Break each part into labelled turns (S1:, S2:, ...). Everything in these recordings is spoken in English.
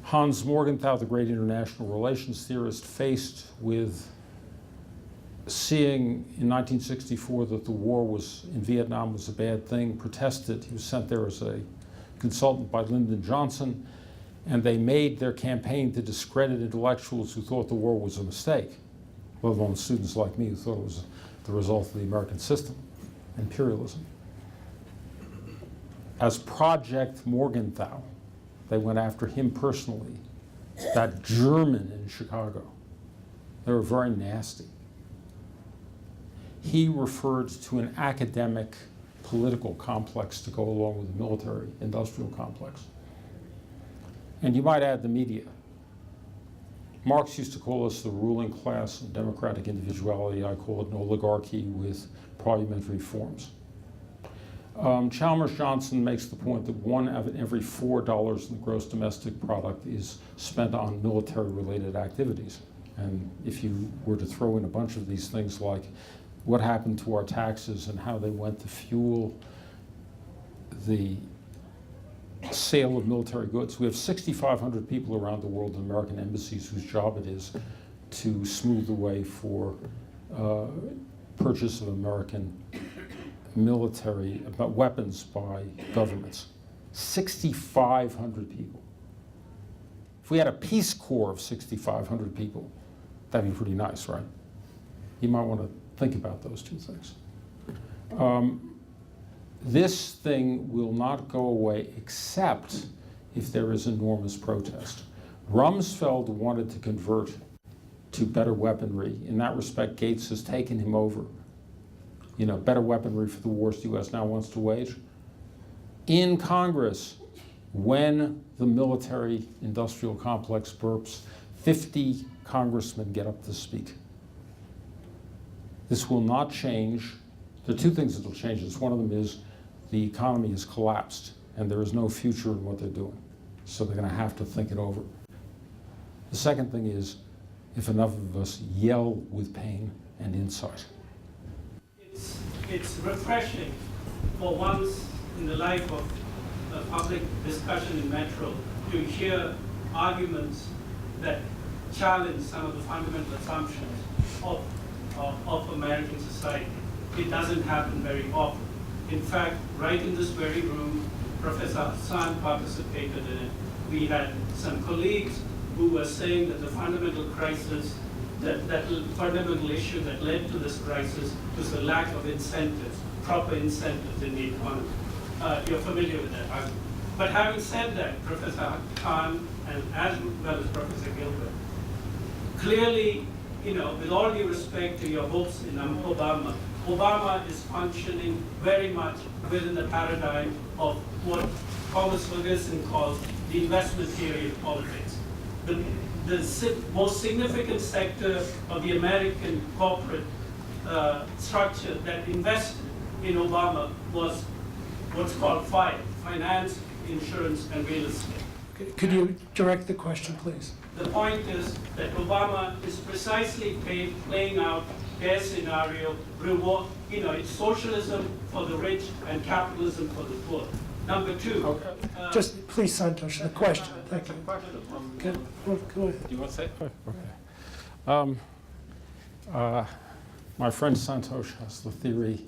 S1: Hans Morgenthau, the great international relations theorist, faced with seeing in 1964 that the war in Vietnam was a bad thing, protested. He was sent there as a consultant by Lyndon Johnson, and they made their campaign to discredit intellectuals who thought the war was a mistake, let alone students like me who thought it was the result of the American system, imperialism. As Project Morgenthau, they went after him personally, that German in Chicago. They were very nasty. He referred to an academic political complex to go along with the military industrial complex. And you might add the media. Marx used to call us the ruling class and democratic individuality. I call it an oligarchy with parliamentary forms. Chalmers Johnson makes the point that one out of every $4 in the gross domestic product is spent on military-related activities. And if you were to throw in a bunch of these things like what happened to our taxes and how they went to fuel the sale of military goods. We have 6,500 people around the world in American embassies whose job it is to smooth the way for purchase of American military weapons by governments. 6,500 people. If we had a Peace Corps of 6,500 people, that'd be pretty nice, right? You might want to think about those two things. This thing will not go away except if there is enormous protest. Rumsfeld wanted to convert to better weaponry. In that respect, Gates has taken him over. You know, better weaponry for the wars the U.S. now wants to wage. In Congress, when the military-industrial complex burps, 50 congressmen get up to speak. This will not change. There are two things that will change this. One of them is the economy has collapsed and there is no future in what they're doing. So they're going to have to think it over. The second thing is if enough of us yell with pain and insight.
S2: It's refreshing for once in the life of a public discussion in Metro to hear arguments that challenge some of the fundamental assumptions of American society. It doesn't happen very often. In fact, right in this very room, Professor Hassan participated in it. We had some colleagues who were saying that the fundamental crisis, that fundamental issue that led to this crisis was the lack of incentives, proper incentives in the economy. You're familiar with that argument. But having said that, Professor Khan, and as well as Professor Gilbert, clearly, you know, with all due respect to your hopes in Obama, Obama is functioning very much within the paradigm of what Thomas Ferguson calls the investment theory of politics. The most significant sector of the American corporate structure that invested in Obama was what's called FIRE, finance, insurance, and real estate.
S3: Could you direct the question, please?
S2: The point is that Obama is precisely playing out their scenario, reward, you know, it's socialism for the rich and capitalism for the poor. Number two.
S1: Okay.
S3: Just please, Santosh, the question. Thank you. Go ahead.
S1: Do you want to say it? Okay. My friend Santosh has the theory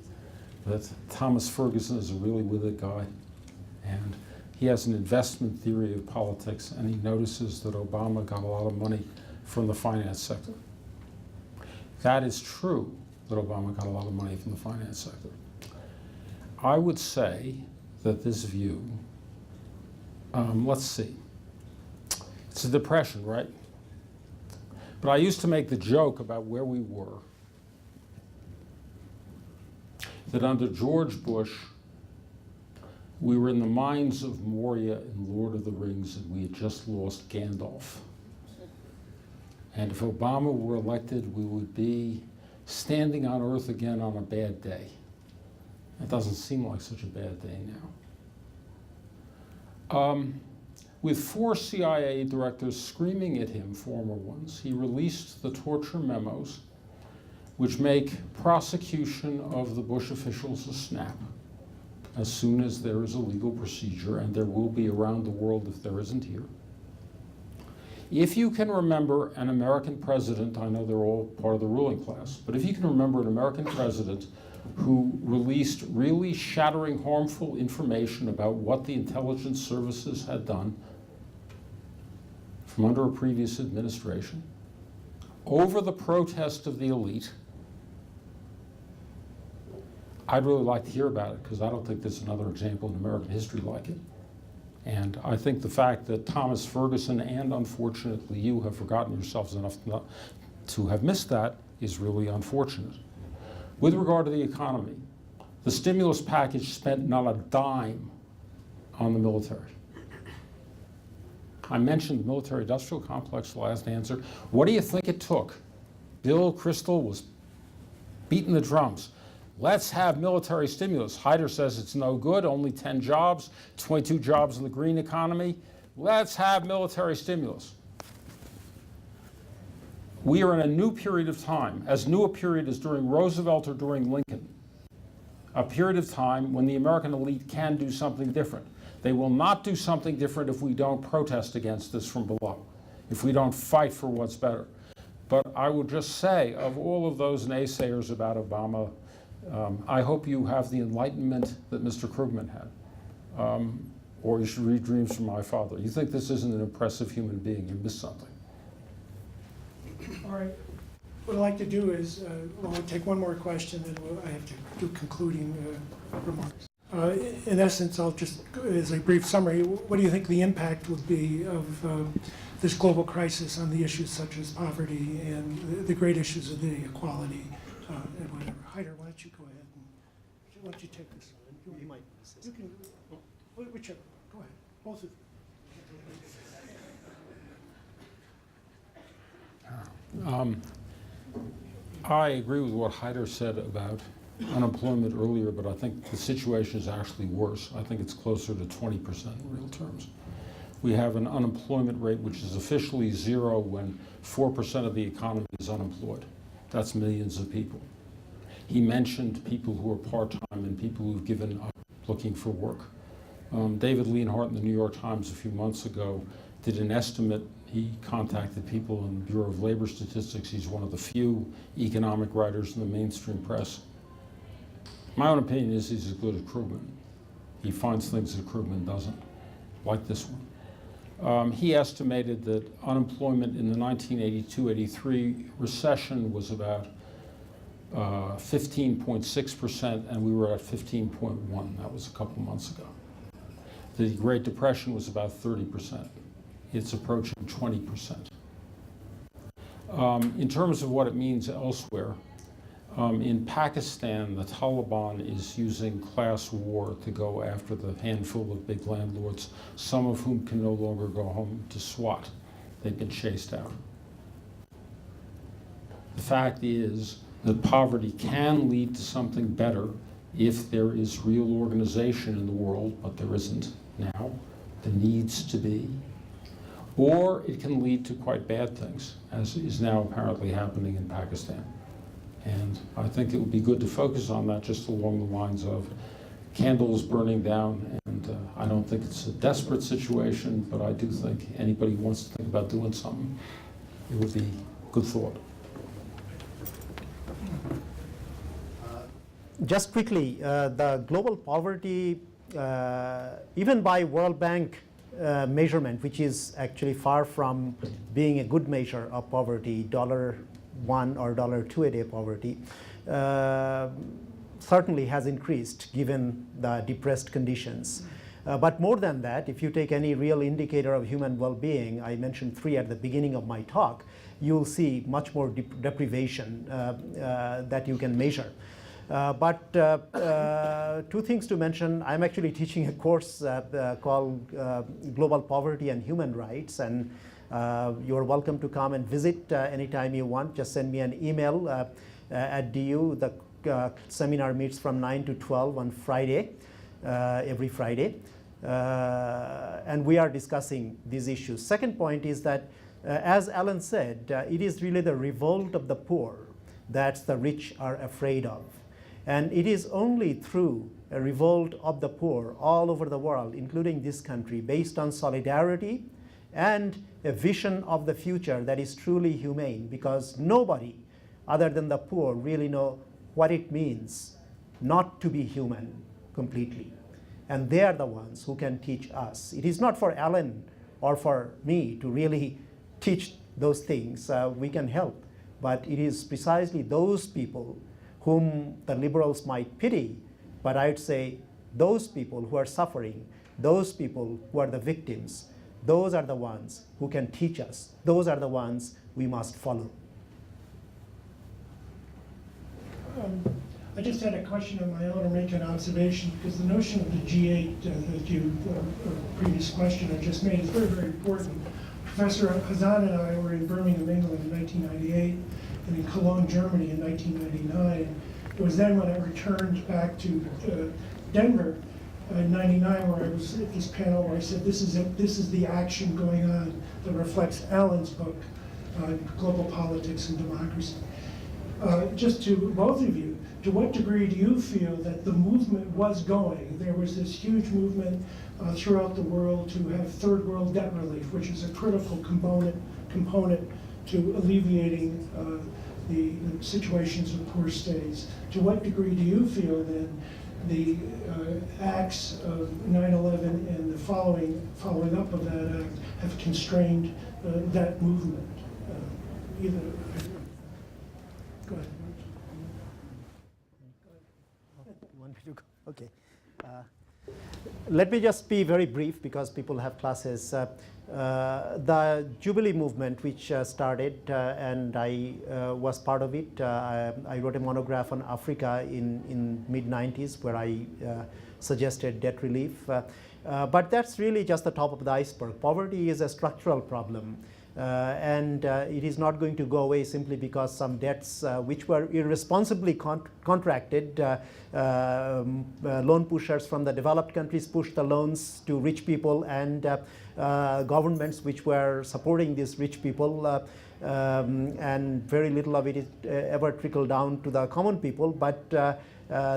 S1: that Thomas Ferguson is a really wicked guy, and he has an investment theory of politics, and he notices that Obama got a lot of money from the finance sector. That is true, that Obama got a lot of money from the finance sector. I would say that this view, let's see, it's a depression, right? But I used to make the joke about where we were, that under George Bush, we were in the mines of Moria in Lord of the Rings, and we had just lost Gandalf. And if Obama were elected, we would be standing on Earth again on a bad day. It doesn't seem like such a bad day now. With 4 CIA directors screaming at him, former ones, he released the torture memos, which make prosecution of the Bush officials a snap as soon as there is a legal procedure, and there will be around the world if there isn't here. If you can remember an American president, I know they're all part of the ruling class, but if you can remember an American president who released really shattering, harmful information about what the intelligence services had done from under a previous administration, over the protest of the elite, I'd really like to hear about it, because I don't think there's another example in American history like it. And I think the fact that Thomas Ferguson and, unfortunately, you have forgotten yourselves enough not to have missed that is really unfortunate. With regard to the economy, the stimulus package spent not a dime on the military. I mentioned the military-industrial complex last answer. What do you think it took? Bill Kristol was beating the drums. Let's have military stimulus. Hyder says it's no good, only 10 jobs, 22 jobs in the green economy. Let's have military stimulus. We are in a new period of time, as new a period as during Roosevelt or during Lincoln. A period of time when the American elite can do something different. They will not do something different if we don't protest against this from below, if we don't fight for what's better. But I would just say, of all of those naysayers about Obama, I hope you have the enlightenment that Mr. Krugman had. Or you should read Dreams from My Father. You think this isn't an impressive human being, you missed something.
S3: All right. What I'd like to do is, we'll take one more question, and I have to do concluding remarks. In essence, I'll just, as a brief summary, what do you think the impact would be of this global crisis on the issues such as poverty and the great issues of the equality and whatever? Hyder, why don't you go ahead and why don't you take this? You might. You can, whichever. Go ahead. Both of you.
S1: I agree with what Hyder said about unemployment earlier, but I think the situation is actually worse. I think it's closer to 20% in real terms. We have an unemployment rate which is officially zero when 4% of the economy is unemployed. That's millions of people. He mentioned people who are part-time and people who've given up looking for work. David Leonhardt in the New York Times a few months ago did an estimate. He contacted people in the Bureau of Labor Statistics. He's one of the few economic writers in the mainstream press. My own opinion is he's as good as Krugman. He finds things that Krugman doesn't, like this one. He estimated that unemployment in the 1982-83 recession was about 15.6%, and we were at 15.1. That was a couple months ago. The Great Depression was about 30%. It's approaching 20%. In terms of what it means elsewhere, in Pakistan, the Taliban is using class war to go after the handful of big landlords, some of whom can no longer go home to Swat. They've been chased out. The fact is that poverty can lead to something better if there is real organization in the world, but there isn't now. There needs to be. Or it can lead to quite bad things, as is now apparently happening in Pakistan. And I think it would be good to focus on that just along the lines of candles burning down. And I don't think it's a desperate situation, but I do think anybody who wants to think about doing something, it would be a good thought.
S4: Just quickly, the global poverty, even by World Bank measurement, which is actually far from being a good measure of poverty, $1 or $2 a day poverty, certainly has increased given the depressed conditions. But more than that, if you take any real indicator of human well-being, I mentioned 3 at the beginning of my talk, you'll see much more deprivation that you can measure. But 2 things to mention. I'm actually teaching a course called Global Poverty and Human Rights, and you're welcome to come and visit anytime you want. Just send me an email at DU. The seminar meets from 9 to 12 on Friday, every Friday. And we are discussing these issues. Second point is that, as Alan said, it is really the revolt of the poor that the rich are afraid of. And it is only through a revolt of the poor all over the world, including this country, based on solidarity and a vision of the future that is truly humane, because nobody other than the poor really know what it means not to be human completely. And they are the ones who can teach us. It is not for Alan or for me to really teach those things. We can help. But it is precisely those people whom the liberals might pity, but I would say those people who are suffering, those people who are the victims, those are the ones who can teach us. Those are the ones we must follow.
S3: I just had a question of my own, or make an observation, because the notion of the G8 that you, previous question I just made, is very, very important. Professor Hazan and I were in Birmingham, England in 1998, and in Cologne, Germany in 1999. It was then when I returned back to Denver in 99, where I was at this panel where I said, this is the action going on that reflects Alan's book, Global Politics and Democracy. Just to both of you, to what degree do you feel that the movement was going? There was this huge movement throughout the world to have third world debt relief, which is a critical component to alleviating the situations of poor states. To what degree do you feel then the acts of 9/11 and the following up of that act have constrained that movement? Either. Go ahead.
S4: You want me to go? Okay. Let me just be very brief because people have classes. The Jubilee movement, which started, and I was part of it. I wrote a monograph on Africa in mid-90s where I suggested debt relief. But that's really just the top of the iceberg. Poverty is a structural problem. And it is not going to go away simply because some debts which were irresponsibly contracted, loan pushers from the developed countries pushed the loans to rich people, and governments which were supporting these rich people, and very little of it ever trickled down to the common people, but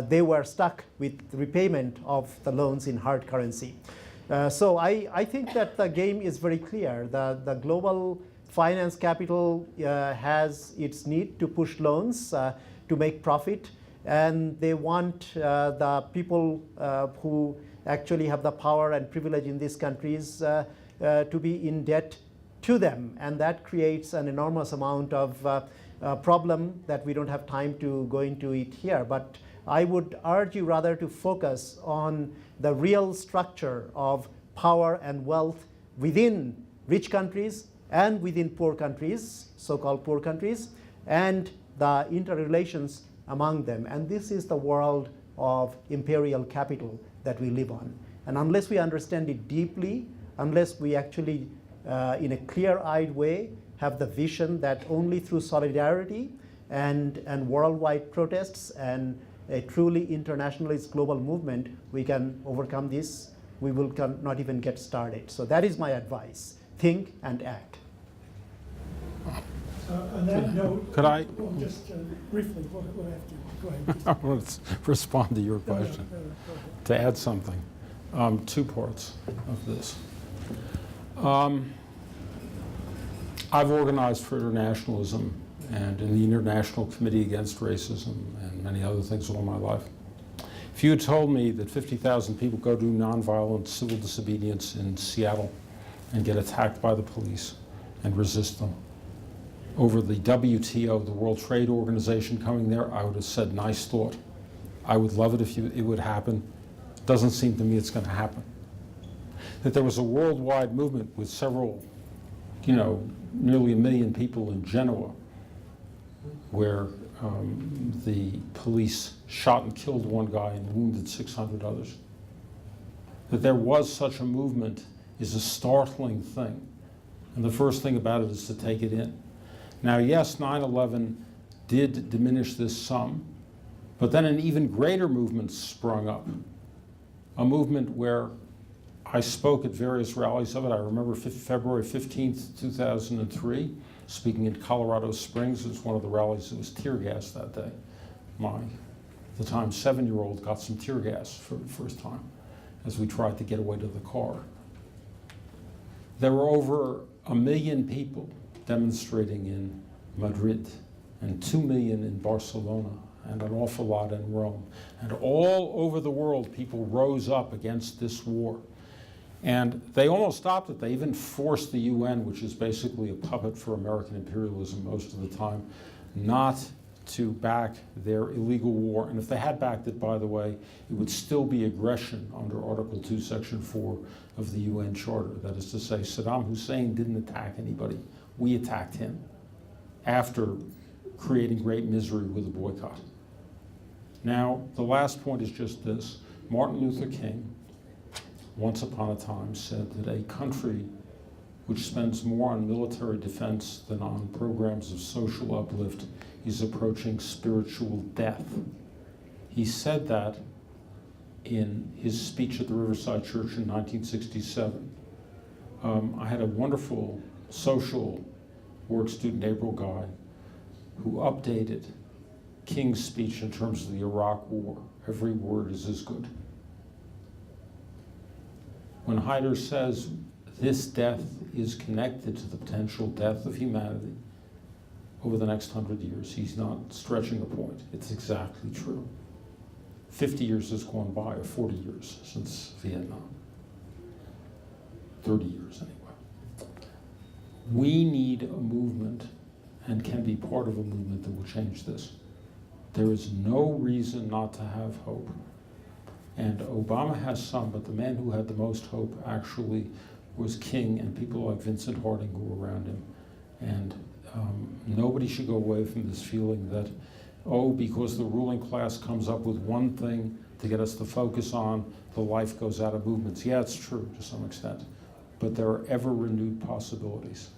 S4: they were stuck with repayment of the loans in hard currency. So I think that the game is very clear. The global finance capital has its need to push loans to make profit, and they want the people who actually have the power and privilege in these countries to be in debt to them, and that creates an enormous amount of problem that we don't have time to go into it here. But I would urge you rather to focus on the real structure of power and wealth within rich countries and within poor countries, so-called poor countries, and the interrelations among them. And this is the world of imperial capital that we live on. And unless we understand it deeply, unless we actually, in a clear-eyed way, have the vision that only through solidarity and worldwide protests and a truly internationalist global movement, we can overcome this, we will not even get started. So that is my advice. Think and act.
S3: On that note,
S1: Could I?
S3: Well, just briefly, we'll have to go ahead.
S1: I want to respond to your
S3: No,
S1: question,
S3: go ahead.
S1: to add something. Two parts of this. I've organized for internationalism and in the International Committee Against Racism and many other things all my life. If you had told me that 50,000 people go do nonviolent civil disobedience in Seattle and get attacked by the police and resist them, over the WTO, the World Trade Organization, coming there, I would have said, nice thought. I would love it if it would happen. Doesn't seem to me it's going to happen. That there was a worldwide movement with several, nearly 1 million people in Genoa, where the police shot and killed one guy and wounded 600 others. That there was such a movement is a startling thing. And the first thing about it is to take it in. Now, yes, 9/11 did diminish this some, but then an even greater movement sprung up. A movement where I spoke at various rallies of it. I remember February 15th, 2003, speaking in Colorado Springs. It was one of the rallies that was tear gas that day. My, at the time, 7-year-old got some tear gas for the first time as we tried to get away to the car. There were over 1 million people demonstrating in Madrid and 2 million in Barcelona and an awful lot in Rome. And all over the world, people rose up against this war. And they almost stopped it. They even forced the UN, which is basically a puppet for American imperialism most of the time, not to back their illegal war. And if they had backed it, by the way, it would still be aggression under Article 2, Section 4 of the UN Charter. That is to say, Saddam Hussein didn't attack anybody. We attacked him after creating great misery with a boycott. Now, the last point is just this. Martin Luther King, once upon a time, said that a country which spends more on military defense than on programs of social uplift is approaching spiritual death. He said that in his speech at the Riverside Church in 1967. I had a wonderful social work student, April Guy, who updated King's speech in terms of the Iraq War. Every word is as good. When Haider says this death is connected to the potential death of humanity over the next 100 years, he's not stretching a point. It's exactly true. 50 years has gone by, or 40 years since Vietnam. 30 years anyway. We need a movement and can be part of a movement that will change this. There is no reason not to have hope. And Obama has some, but the man who had the most hope actually was King and people like Vincent Harding who were around him. And nobody should go away from this feeling that, oh, because the ruling class comes up with one thing to get us to focus on, the life goes out of movements. Yeah, it's true to some extent, but there are ever renewed possibilities.